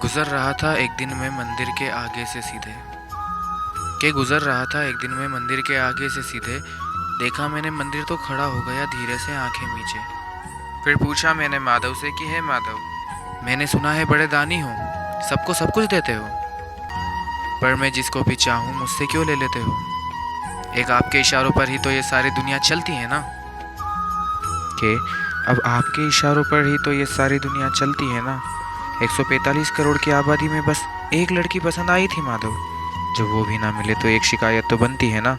गुजर रहा था एक दिन मैं मंदिर के आगे से सीधे गुजर रहा था एक दिन मैं मंदिर के आगे से सीधे। देखा मैंने मंदिर तो खड़ा हो गया धीरे से आंखें मीचे। फिर पूछा मैंने माधव से कि हे माधव, मैंने सुना है बड़े दानी हो, सबको सब कुछ देते हो, पर मैं जिसको भी चाहूँ मुझसे क्यों ले लेते हो? एक आपके इशारों पर ही तो ये सारी दुनिया चलती है ना। कि अब आपके इशारों पर ही तो ये सारी दुनिया चलती है ना। 145 करोड़ की आबादी में बस एक लड़की पसंद आई थी माधव। जब वो भी ना मिले तो एक शिकायत तो बनती है ना।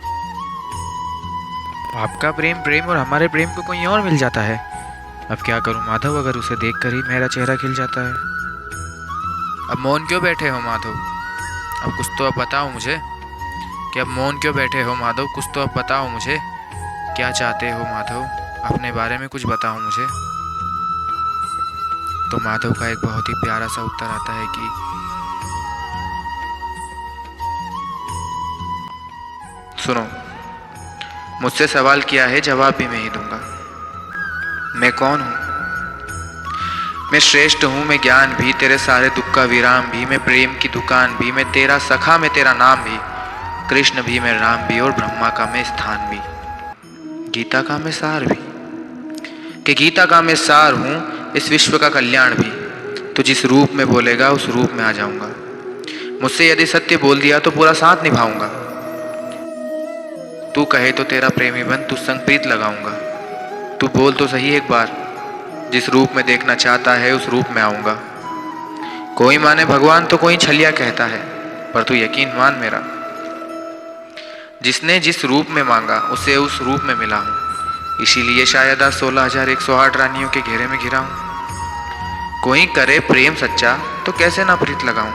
आपका प्रेम प्रेम और हमारे प्रेम को कोई और मिल जाता है। अब क्या करूं माधव, अगर उसे देखकर ही मेरा चेहरा खिल जाता है। अब मौन क्यों बैठे हो माधव? अब कुछ तो अब बताओ मुझे कि अब मौन क्यों बैठे हो माधव, कुछ तो अब बताओ मुझे। क्या चाहते हो माधव, अपने बारे में कुछ बताओ मुझे। तो माधव का एक बहुत ही प्यारा सा उत्तर आता है कि सुनो, मुझसे सवाल किया है, जवाब भी मैं ही दूंगा। मैं कौन हूँ? मैं श्रेष्ठ हूँ, मैं ज्ञान भी, तेरे सारे दुख का विराम भी, मैं प्रेम की दुकान भी, मैं तेरा सखा, मैं तेरा नाम भी, कृष्ण भी, मैं राम भी, और ब्रह्मा का मैं स्थान भी, गीता का मैं सार भी। कि गीता का मैं सार हूँ, इस विश्व का कल्याण भी। तो जिस रूप में बोलेगा उस रूप में आ जाऊंगा। मुझसे यदि सत्य बोल दिया तो पूरा साथ निभाऊंगा। तू कहे तो तेरा प्रेमी बन, तू संग प्रीत लगाऊंगा। तू बोल तो सही एक बार, जिस रूप में देखना चाहता है उस रूप में आऊंगा। कोई माने भगवान तो कोई छलिया कहता है, पर तू यकीन मान मेरा, जिसने जिस रूप में मांगा उसे उस रूप में मिला हूं। इसीलिए शायद आज 16,108 रानियों के घेरे में घिरा हूं। कोई करे प्रेम सच्चा तो कैसे ना प्रीत लगाऊं।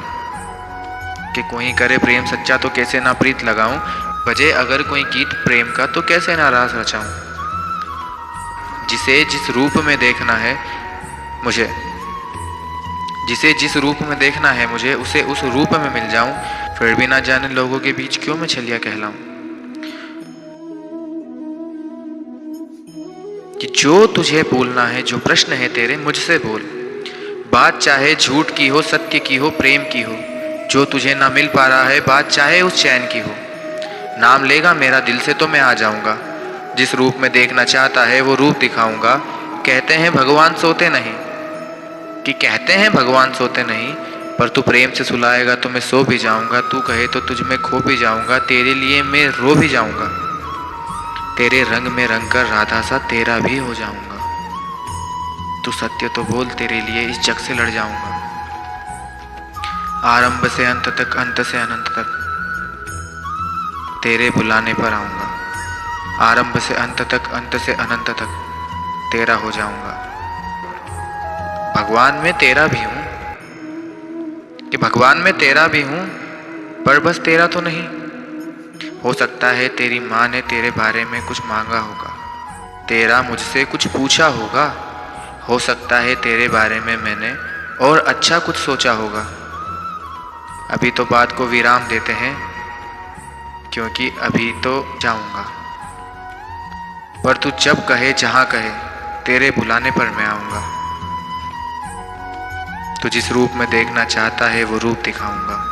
कि कोई करे प्रेम सच्चा तो कैसे ना प्रीत लगाऊं। बजे अगर कोई गीत प्रेम का तो कैसे ना रास रचाऊं। जिसे जिस रूप में देखना है मुझे, जिसे जिस रूप में देखना है मुझे, उसे उस रूप में मिल जाऊं। फिर भी ना जाने लोगों के बीच क्यों मैं छलिया कहलाऊं। कि जो तुझे बोलना है, जो प्रश्न है तेरे, मुझसे बोल। बात चाहे झूठ की हो, सत्य की हो, प्रेम की हो, जो तुझे ना मिल पा रहा है, बात चाहे उस चैन की हो। नाम लेगा मेरा दिल से तो मैं आ जाऊंगा। जिस रूप में देखना चाहता है वो रूप दिखाऊंगा। कहते हैं भगवान सोते नहीं, कि कहते हैं भगवान सोते नहीं, पर तू प्रेम से सुलाएगा तो मैं सो भी जाऊंगा। तू कहे तो तुझ में खो भी जाऊंगा, तेरे लिए मैं रो भी जाऊंगा। तेरे रंग में रंग कर राधा सा तेरा भी हो जाऊंगा। तू सत्य तो बोल, तेरे लिए इस जग से लड़ जाऊंगा। आरंभ से अंत तक, अंत से अनंत तक तेरे बुलाने पर आऊंगा। आरंभ से अंत तक, अंत से अनंत तक तेरा हो जाऊंगा। भगवान मैं तेरा भी हूं, कि भगवान मैं तेरा भी हूं, पर बस तेरा तो नहीं। हो सकता है तेरी माँ ने तेरे बारे में कुछ मांगा होगा, तेरा मुझसे कुछ पूछा होगा। हो सकता है तेरे बारे में मैंने और अच्छा कुछ सोचा होगा। अभी तो बात को विराम देते हैं, क्योंकि अभी तो जाऊंगा। पर तू जब कहे, जहां कहे, तेरे बुलाने पर मैं आऊंगा। तू जिस रूप में देखना चाहता है वो रूप दिखाऊंगा।